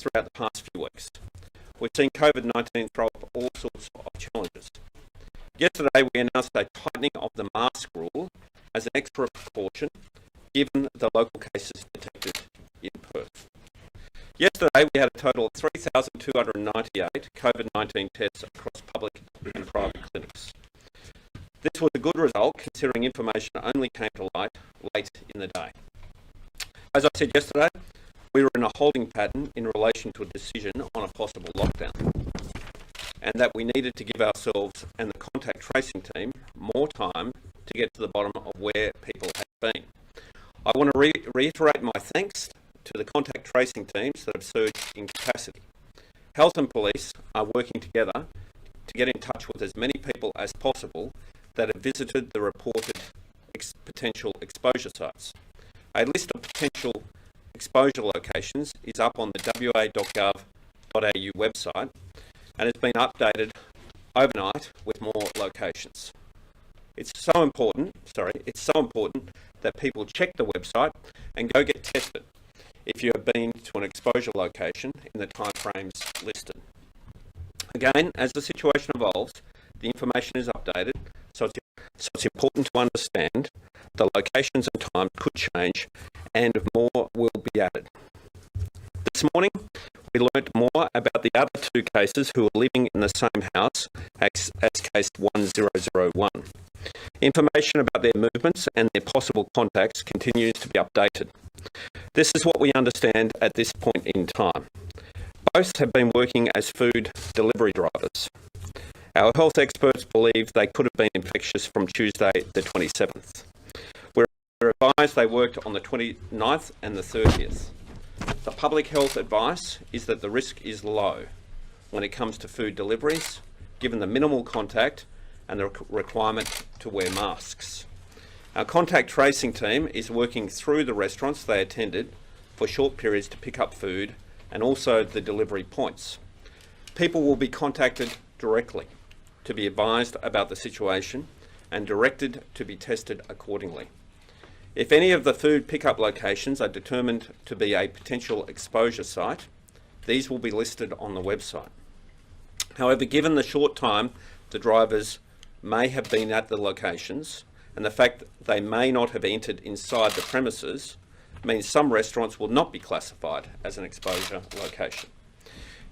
throughout the past few weeks. We've seen COVID-19 throw up all sorts of challenges. Yesterday, we announced a tightening of the mask rule as an extra precaution, given the local cases detected in Perth. Yesterday, we had a total of 3,298 COVID-19 tests across public and private clinics. This was a good result considering information only came to light late in the day. As I said yesterday, we were in a holding pattern in relation to a decision on a possible lockdown, and that we needed to give ourselves and the contact tracing team more time to get to the bottom of where people had been. I want to reiterate my thanks to the contact tracing teams that have surged in capacity. Health and police are working together to get in touch with as many people as possible that have visited the reported potential exposure sites. A list of potential exposure locations is up on the wa.gov.au website and has been updated overnight with more locations. It's so important that people check the website and go get tested if you have been to an exposure location in the timeframes listed. Again, as the situation evolves, the information is updated, so it's important to understand the locations and times could change and more will be added. This morning, we learnt more about the other two cases who are living in the same house as case 1001. Information about their movements and their possible contacts continues to be updated. This is what we understand at this point in time. Both have been working as food delivery drivers. Our health experts believe they could have been infectious from Tuesday the 27th. We're advised they worked on the 29th and the 30th. The public health advice is that the risk is low when it comes to food deliveries, given the minimal contact and the requirement to wear masks. Our contact tracing team is working through the restaurants they attended for short periods to pick up food and also the delivery points. People will be contacted directly to be advised about the situation and directed to be tested accordingly. If any of the food pickup locations are determined to be a potential exposure site, these will be listed on the website. However, given the short time the drivers may have been at the locations and the fact that they may not have entered inside the premises means some restaurants will not be classified as an exposure location.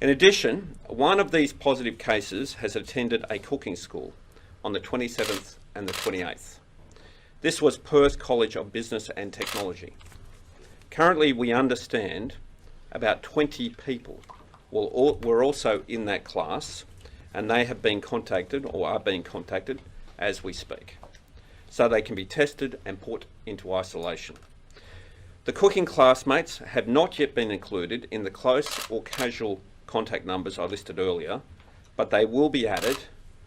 In addition, one of these positive cases has attended a cooking school on the 27th and the 28th. This was Perth College of Business and Technology. Currently, we understand about 20 people were also in that class, and they have been contacted or are being contacted as we speak, so they can be tested and put into isolation. The cooking classmates have not yet been included in the close or casual contact numbers I listed earlier, but they will be added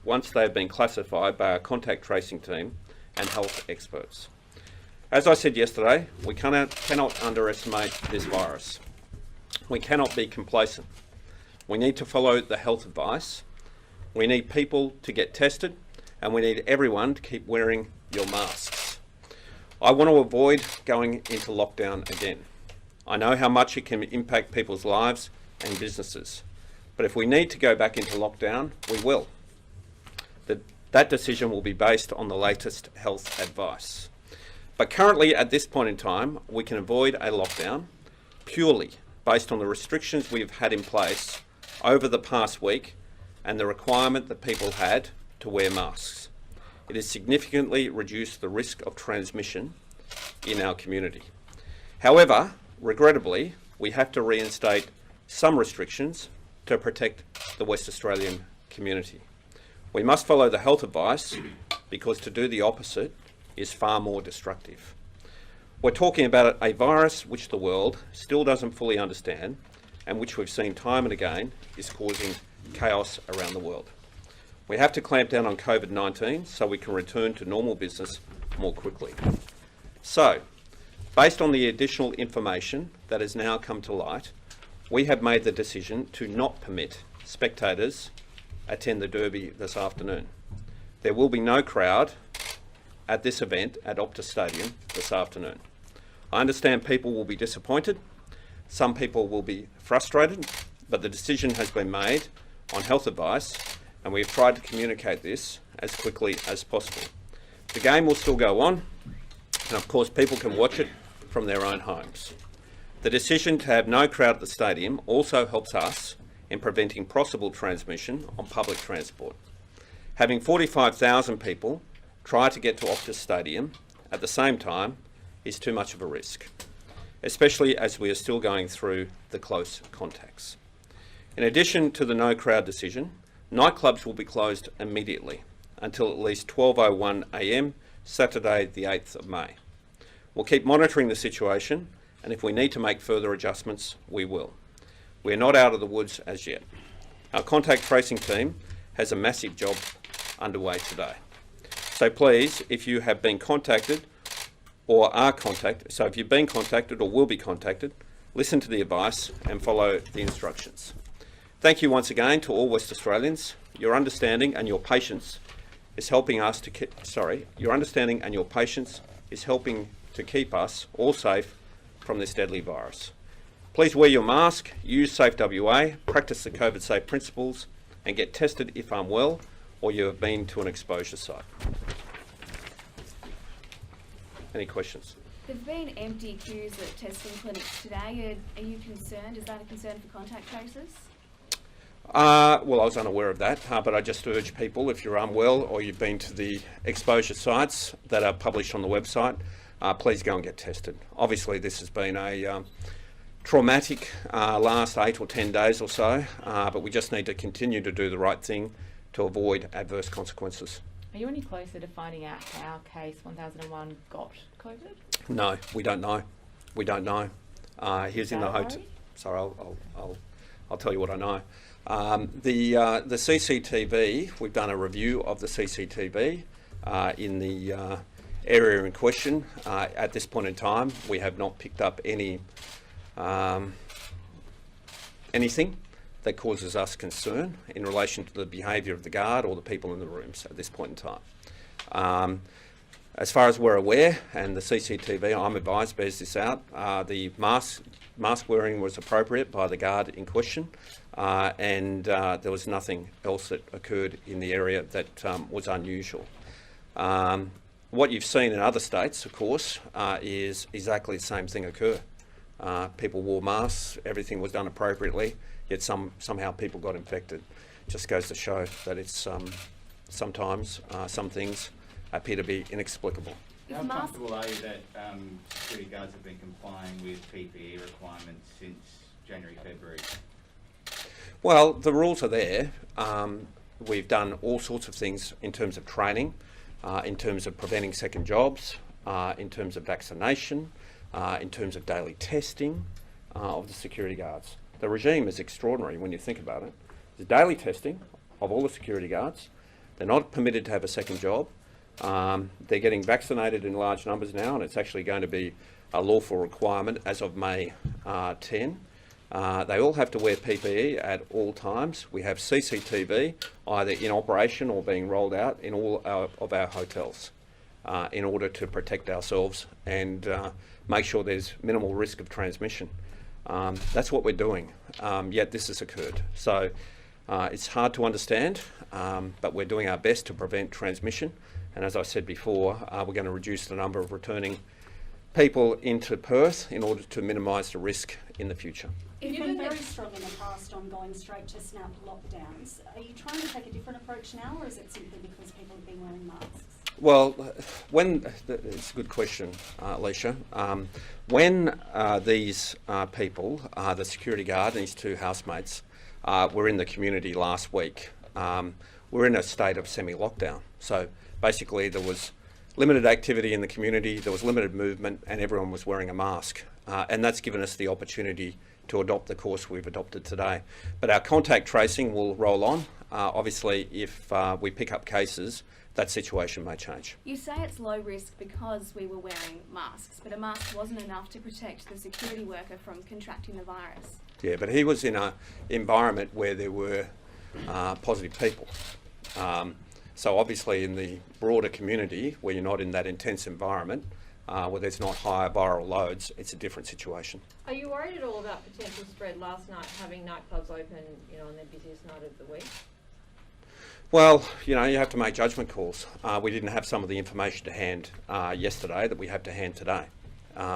once they have been classified by our contact tracing team and health experts. As I said yesterday, we cannot underestimate this virus. We cannot be complacent. We need to follow the health advice. We need people to get tested, and we need everyone to keep wearing your masks. I want to avoid going into lockdown again. I know how much it can impact people's lives and businesses, but if we need to go back into lockdown, we will. That decision will be based on the latest health advice. But currently, at this point in time, we can avoid a lockdown purely based on the restrictions we've had in place over the past week and the requirement that people had to wear masks. It has significantly reduced the risk of transmission in our community. However, regrettably, we have to reinstate some restrictions to protect the West Australian community. We must follow the health advice because to do the opposite is far more destructive. We're talking about a virus which the world still doesn't fully understand and which we've seen time and again is causing chaos around the world. We have to clamp down on COVID-19 so we can return to normal business more quickly. So, based on the additional information that has now come to light, we have made the decision to not permit spectators attend the Derby this afternoon. There will be no crowd at this event at Optus Stadium this afternoon. I understand people will be disappointed. Some people will be frustrated, but the decision has been made on health advice, and we have tried to communicate this as quickly as possible. The game will still go on, and of course people can watch it from their own homes. The decision to have no crowd at the stadium also helps us in preventing possible transmission on public transport. Having 45,000 people try to get to Optus Stadium at the same time is too much of a risk, especially as we are still going through the close contacts. In addition to the no crowd decision, nightclubs will be closed immediately until at least 12:01 a.m. Saturday the 8th of May. We'll keep monitoring the situation, and if we need to make further adjustments, we will. We're not out of the woods as yet. Our contact tracing team has a massive job underway today. So please, if you have been contacted or are contacted, so if you've been contacted or will be contacted, listen to the advice and follow the instructions. Thank you once again to all West Australians. Your understanding and your patience is helping us to keep, your understanding and your patience is helping to keep us all safe from this deadly virus. Please wear your mask, use Safe WA, practice the COVID safe principles, and get tested if unwell or you have been to an exposure site. Any questions? There have been empty queues at testing clinics today. Are you concerned? Is that a concern for contact tracers? Well, I was unaware of that, but I just urge people, if you're unwell or you've been to the exposure sites that are published on the website, please go and get tested. Obviously, this has been a traumatic last 8 or 10 days or so, but we just need to continue to do the right thing to avoid adverse consequences. Are you any closer to finding out how case 1001 got COVID? No, we don't know. We don't know. He's in the hotel. Sorry, I'll tell you what I know. The CCTV, we've done a review of the CCTV in the area in question. At this point in time, we have not picked up anything that causes us concern in relation to the behaviour of the guard or the people in the rooms at this point in time. As far as we're aware, and the CCTV, I'm advised, bears this out, the mask wearing was appropriate by the guard in question, and there was nothing else that occurred in the area that was unusual. What you've seen in other states, of course, is exactly the same thing occur. People wore masks, everything was done appropriately, yet somehow people got infected. Just goes to show that it's sometimes some things appear to be inexplicable. How comfortable are you that security guards have been complying with PPE requirements since January, February? Well, the rules are there. We've done all sorts of things in terms of training, in terms of preventing second jobs, in terms of vaccination, in terms of daily testing of the security guards. The regime is extraordinary when you think about it. There's daily testing of all the security guards. They're not permitted to have a second job. They're getting vaccinated in large numbers now, and it's actually going to be a lawful requirement as of May 10. They all have to wear PPE at all times. We have CCTV either in operation or being rolled out in all of our hotels in order to protect ourselves and make sure there's minimal risk of transmission. That's what we're doing, yet this has occurred. So it's hard to understand, but we're doing our best to prevent transmission. And as I said before, we're going to reduce the number of returning people into Perth in order to minimise the risk in the future. You've been very strong in the past on going straight to snap lockdowns. Are you trying to take a different approach now, or is it simply because people have been wearing masks? Well, it's a good question, Alicia. When these people, the security guard and his two housemates, were in the community last week, we're in a state of semi-lockdown. So basically there was limited activity in the community, there was limited movement, and everyone was wearing a mask. And that's given us the opportunity to adopt the course we've adopted today. But our contact tracing will roll on. Obviously, if we pick up cases, that situation may change. You say it's low risk because we were wearing masks, but a mask wasn't enough to protect the security worker from contracting the virus. Yeah, but he was in an environment where there were positive people. So obviously in the broader community, where you're not in that intense environment, where there's not higher viral loads, it's a different situation. Are you worried at all about potential spread last night, having nightclubs open, on their busiest night of the week? Well, you have to make judgment calls. We didn't have some of the information to hand yesterday that we have to hand today.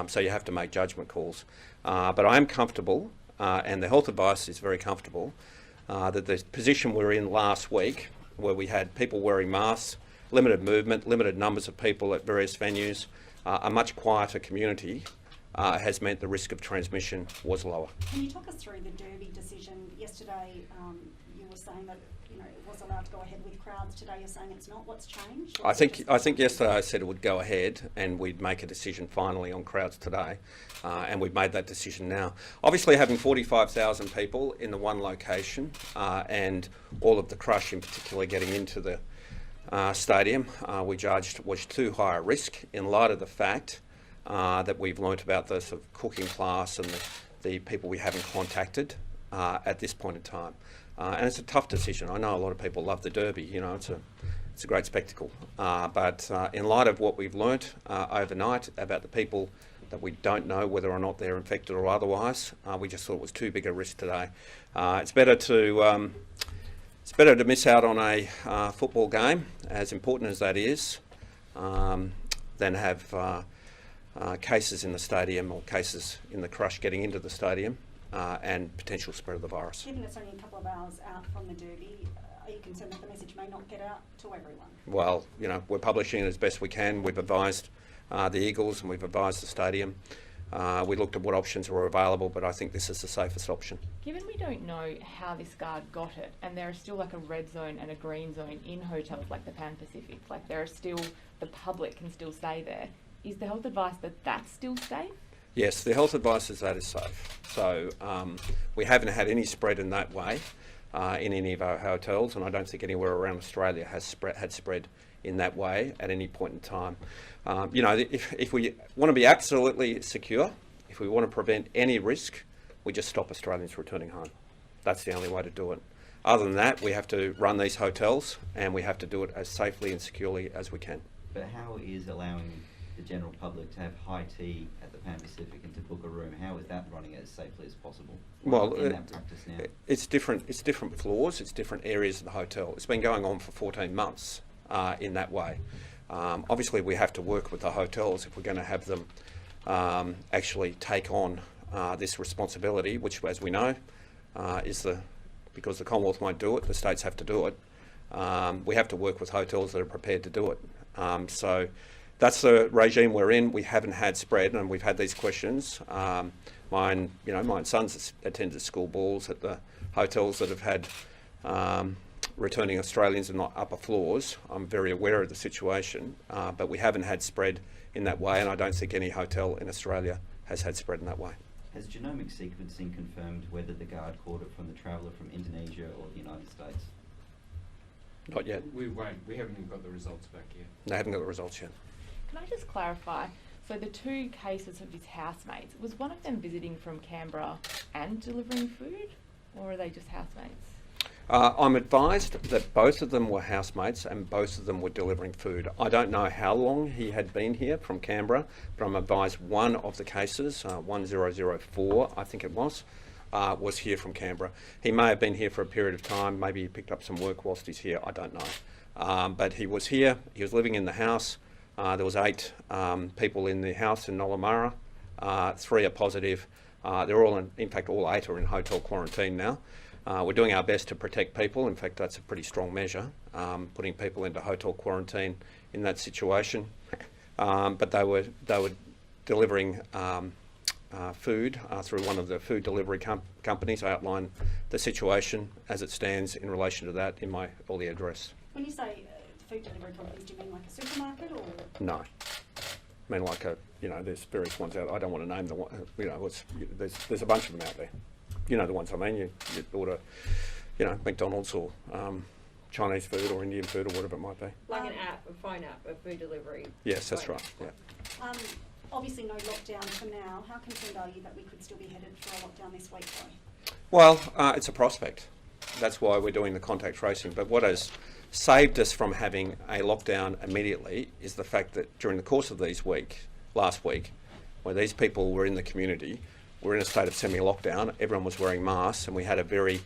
So you have to make judgment calls. But I am comfortable, and the health advice is very comfortable, that the position we were in last week, where we had people wearing masks, limited movement, limited numbers of people at various venues, a much quieter community, has meant the risk of transmission was lower. Can you talk us through the Derby decision? Yesterday you were saying that it was allowed to go ahead with crowds. Today you're saying it's not. What's changed? I think yesterday I said it would go ahead and we'd make a decision finally on crowds today, and we've made that decision now. Obviously, having 45,000 people in the one location and all of the crush in particular getting into the stadium, we judged was too high a risk in light of the fact that we've learnt about the sort of cooking class and the people we haven't contacted at this point in time. And it's a tough decision. I know a lot of people love the Derby, it's a great spectacle. But in light of what we've learnt overnight about the people that we don't know whether or not they're infected or otherwise, we just thought it was too big a risk today. It's better to miss out on a football game, as important as that is, than have cases in the stadium or cases in the crush getting into the stadium and potential spread of the virus. Given it's only a couple of hours out from the Derby, are you concerned that the message may not get out to everyone? Well, we're publishing it as best we can. We've advised the Eagles and we've advised the stadium. We looked at what options were available, but I think this is the safest option. Given we don't know how this guard got it, and there is still like a red zone and a green zone in hotels like the Pan Pacific, like there are still, the public can still stay there, is the health advice that that's still safe? Yes, the health advice is that is safe. So we haven't had any spread in that way in any of our hotels, and I don't think anywhere around Australia has had spread in that way at any point in time. If we want to be absolutely secure, if we want to prevent any risk, we just stop Australians returning home. That's the only way to do it. Other than that, we have to run these hotels and we have to do it as safely and securely as we can. But how is allowing the general public to have high tea at the Pan Pacific and to book a room, how is that running as safely as possible? Well, in that practice now? It's different floors, it's different areas of the hotel. It's been going on for 14 months in that way. Obviously, we have to work with the hotels if we're going to have them actually take on this responsibility, which, as we know, because the Commonwealth won't do it, the states have to do it. We have to work with hotels that are prepared to do it. So that's the regime we're in. We haven't had spread, and we've had these questions. My sons attended school balls at the hotels that have had returning Australians in the upper floors. I'm very aware of the situation, but we haven't had spread in that way, and I don't think any hotel in Australia has had spread in that way. Has genomic sequencing confirmed whether the guard caught it from the traveller from Indonesia or the United States? Not yet. We haven't even got the results back yet. They haven't got the results yet. Can I just clarify? So the two cases of his housemates, was one of them visiting from Canberra and delivering food, or are they just housemates? I'm advised that both of them were housemates and both of them were delivering food. I don't know how long he had been here from Canberra, but I'm advised one of the cases, 1004 I think it was here from Canberra. He may have been here for a period of time, maybe he picked up some work whilst he's here, I don't know. But he was here, he was living in the house. There was 8 people in the house in Nollamara. 3 are positive. They're all, in fact, all 8 are in hotel quarantine now. We're doing our best to protect people. In fact, that's a pretty strong measure, putting people into hotel quarantine in that situation. But they were delivering food through one of the food delivery companies. I outlined the situation as it stands in relation to that in my earlier address. When you say food delivery companies, do you mean like a supermarket or? No. I mean, like there's various ones out. I don't want to name the one. There's a bunch of them out there. You know the ones I mean. You order, McDonald's or Chinese food or Indian food or whatever it might be. Like an app, a phone app, a food delivery. Yes, that's right. Yeah. Obviously no lockdown for now. How concerned are you that we could still be headed for a lockdown this week though? Well, it's a prospect. That's why we're doing the contact tracing. But what has saved us from having a lockdown immediately is the fact that during the course of these weeks, last week, where these people were in the community, were in a state of semi-lockdown, everyone was wearing masks, and we had a very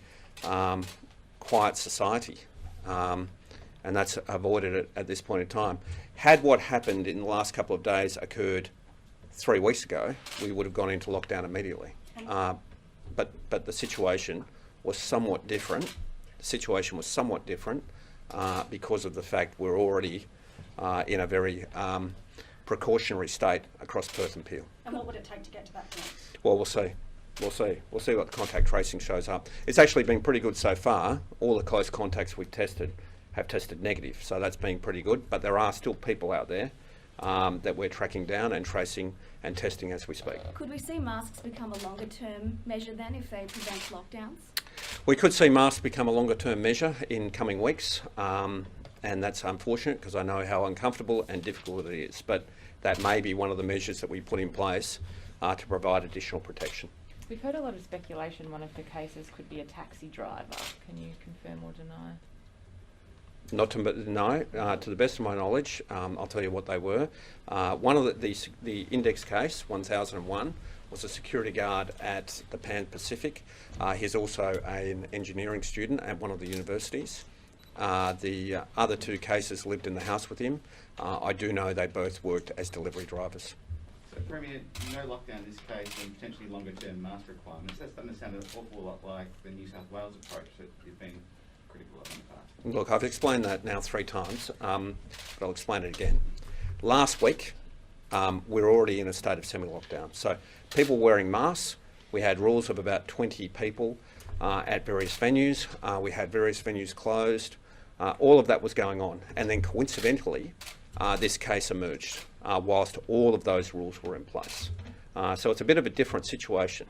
quiet society. And that's avoided it at this point in time. Had what happened in the last couple of days occurred 3 weeks ago, we would have gone into lockdown immediately. But the situation was somewhat different. Because of the fact we're already in a very precautionary state across Perth and Peel. And what would it take to get to that point? Well, we'll see. We'll see what the contact tracing shows up. It's actually been pretty good so far. All the close contacts we've tested have tested negative, so that's been pretty good. But there are still people out there that we're tracking down and tracing and testing as we speak. Could we see masks become a longer term measure then if they prevent lockdowns? We could see masks become a longer term measure in coming weeks, and that's unfortunate because I know how uncomfortable and difficult it is. But that may be one of the measures that we put in place to provide additional protection. We've heard a lot of speculation one of the cases could be a taxi driver. Can you confirm or deny? Not to no, to the best of my knowledge, I'll tell you what they were. One of the index case, 1001, was a security guard at the Pan Pacific. He's also an engineering student at one of the universities. The other two cases lived in the house with him. I do know they both worked as delivery drivers. So, Premier, no lockdown in this case and potentially longer-term mask requirements. That's starting to sound an awful lot like the New South Wales approach that you've been critical of in the past. Look, I've explained that now 3 times, but I'll explain it again. Last week, we're already in a state of semi-lockdown. So people wearing masks, we had rules of about 20 people at various venues. We had various venues closed. All of that was going on. And then coincidentally, this case emerged whilst all of those rules were in place. So it's a bit of a different situation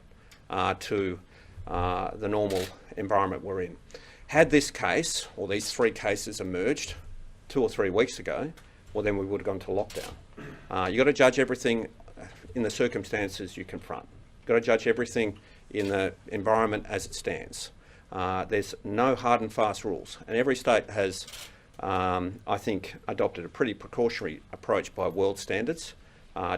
to the normal environment we're in. Had this case, or these 3 cases emerged 2 or 3 weeks ago, well then we would have gone to lockdown. You've got to judge everything in the circumstances you confront. You've got to judge everything in the environment as it stands. There's no hard and fast rules, and every state has, I think, adopted a pretty precautionary approach by world standards.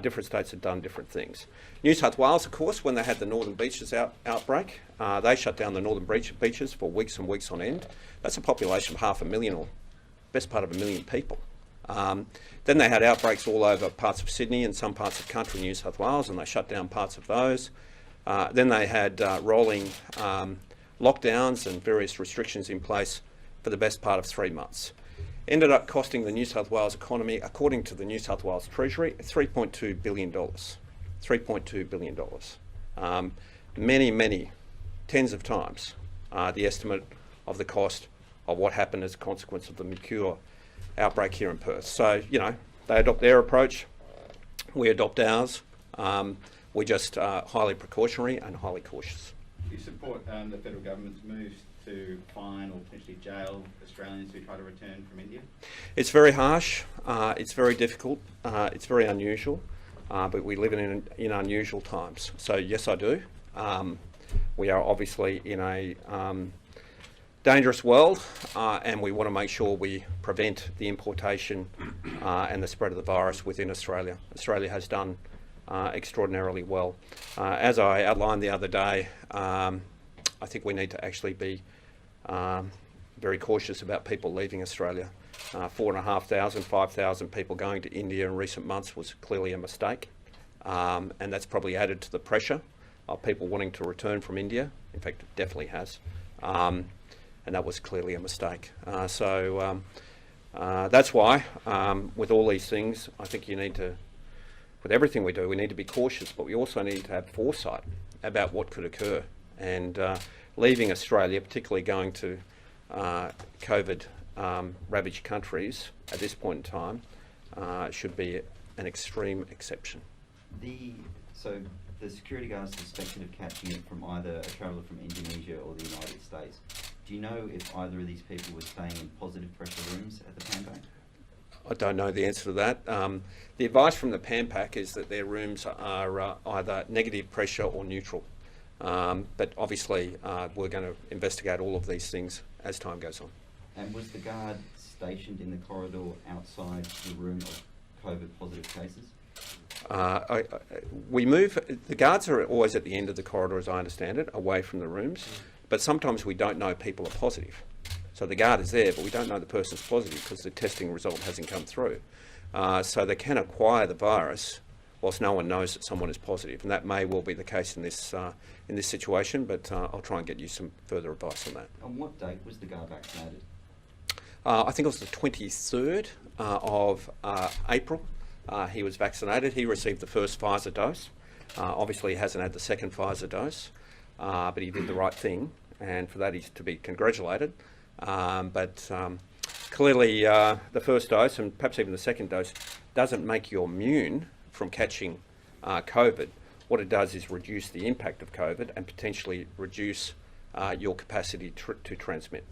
Different states have done different things. New South Wales, of course, when they had the Northern Beaches outbreak, they shut down the Northern Beaches for weeks and weeks on end. That's a population of 500,000 or best part of 1 million people. Then they had outbreaks all over parts of Sydney and some parts of country New South Wales, and they shut down parts of those. Then they had rolling lockdowns and various restrictions in place for the best part of 3 months. Ended up costing the New South Wales economy, according to the New South Wales Treasury, $3.2 billion. $3.2 billion. Many tens of times the estimate of the cost of what happened as a consequence of the Mercure outbreak here in Perth. So, you know, they adopt their approach, we adopt ours. We're just highly precautionary and highly cautious. Do you support the federal government's moves to fine or potentially jail Australians who try to return from India? It's very harsh, it's very difficult, it's very unusual, but we live in unusual times. So yes, I do. We are obviously in a dangerous world, and we want to make sure we prevent the importation and the spread of the virus within Australia. Australia has done extraordinarily well. As I outlined the other day, I think we need to actually be very cautious about people leaving Australia. 4,500, 5,000 people going to India in recent months was clearly a mistake, and that's probably added to the pressure of people wanting to return from India. In fact, it definitely has, and that was clearly a mistake. So that's why, with all these things, I think you need to, with everything we do, we need to be cautious, but we also need to have foresight about what could occur. And leaving Australia, particularly going to COVID ravaged countries at this point in time, should be an extreme exception. So the security guards suspected of catching it from either a traveller from Indonesia or the United States. Do you know if either of these people were staying in positive pressure rooms at the Pan Pac? I don't know the answer to that. The advice from the Pan Pac is that their rooms are either negative pressure or neutral. But obviously we're going to investigate all of these things as time goes on. And was the guard stationed in the corridor outside the room of COVID positive cases? We move, the guards are always at the end of the corridor, as I understand it, away from the rooms, but sometimes we don't know people are positive. So the guard is there, but we don't know the person's positive because the testing result hasn't come through. So they can acquire the virus whilst no one knows that someone is positive, and that may well be the case in this situation, but I'll try and get you some further advice on that. On what date was the guard vaccinated? I think it was the 23rd of April. He was vaccinated. He received the first Pfizer dose. Obviously, he hasn't had the second Pfizer dose, but he did the right thing, and for that he's to be congratulated. But clearly, the first dose, and perhaps even the second dose, doesn't make you immune from catching COVID. What it does is reduce the impact of COVID and potentially reduce your capacity to transmit.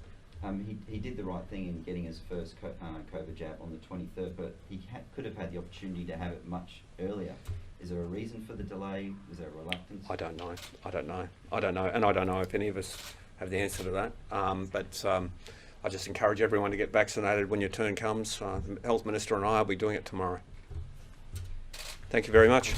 He did the right thing in getting his first COVID jab on the 23rd, but he could have had the opportunity to have it much earlier. Is there a reason for the delay? Was there a reluctance? I don't know. And I don't know if any of us have the answer to that. But I just encourage everyone to get vaccinated when your turn comes. The Health Minister and I will be doing it tomorrow. Thank you very much.